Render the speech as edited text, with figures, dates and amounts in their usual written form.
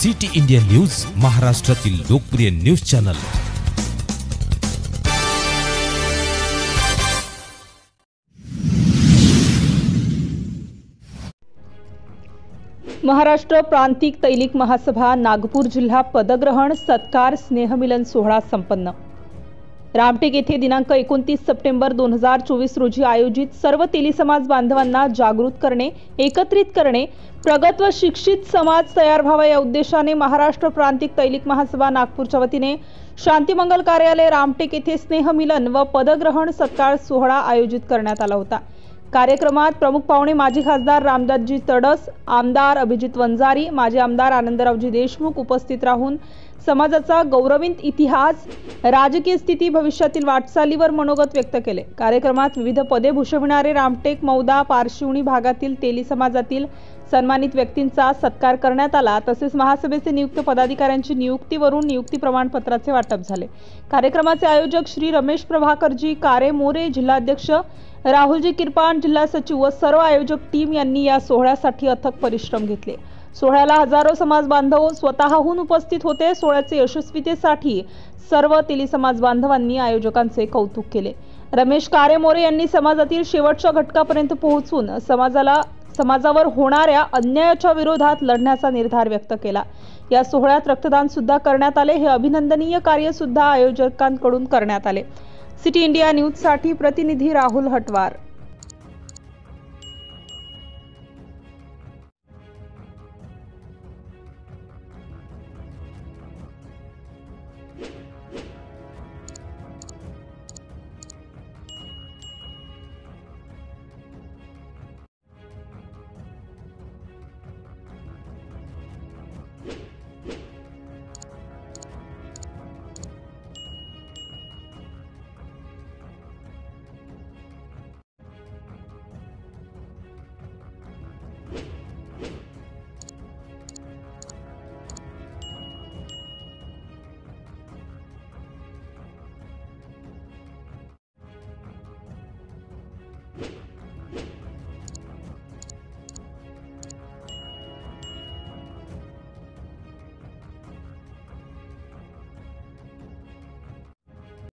City India news, महाराष्ट्रातील लोकप्रिय news channel. Maharashtra प्रांतिक तैलिक महासभा नागपूर जिल्हा पदग्रहण सत्कार स्नेहमिलन सोहळा संपन्न। रामटेक येथे दिनांक 29 सप्टेंबर 2024 रोजी आयोजित सर्व तेली समाज बांधवांना जागृत करणे, एकत्रित करणे, प्रगत व शिक्षित समाज तयार व्हावा या उद्देशाने महाराष्ट्र प्रांतिक तैलिक महासभा नागपूरच्या वतीने शांतिमंगल कार्यालय रामटेक येथे स्नेहमिलन व पदग्रहण सत्कार सोहळा आयोजित करण्यात आला होता। कार्यक्रमात प्रमुख पाहुणे माजी खासदार रामदासजी तडस, आमदार अभिजित वंजारी, माजी आमदार आनंदरावजी देशमुख उपस्थित राहून समाजाचा गौरविंत इतिहास, राजकीय स्थिती, भविष्यातील वाटचालीवर मनोगत व्यक्त केले। कार्यक्रमात विविध पदे भूषविणारे रामटेक, मौदा, पारशिवनी भागातील तेली समाजातील सन्मानित व्यक्तींचा सत्कार करण्यात आला। तसेच महासभेचे नियुक्त पदाधिकाऱ्यांची नियुक्तीवरून नियुक्ती प्रमाणपत्राचे वाटप झाले। कार्यक्रमाचे आयोजक श्री रमेश प्रभाकरजी कारे मोरे, जिल्हाध्यक्ष राहुलजी किरपान, जिल्हा सचिव व सर्व आयोजक टीम यांनी या सोहळ्यासाठी अथक परिश्रम घेतले। सोहळ्याला हजारो समाज बांधव स्वतःहून उपस्थित होते। सोहळ्याचे यशस्वीतेसाठी सर्व तेली समाज बांधवांनी आयोजकांचे कौतुक केले। रमेश कारे मोरे यांनी समाजातील शेवटच्या घटकापर्यंत पोहोचून समाजावर होणाऱ्या अन्यायाच्या विरोधात लढण्याचा निर्धार व्यक्त केला। या सोहळ्यात रक्तदान सुद्धा करण्यात आले। हे अभिनंदनीय कार्य सुद्धा आयोजकांकडून करण्यात आले। सिटी इंडिया न्यूज साठी प्रतिनिधी राहुल हटवार।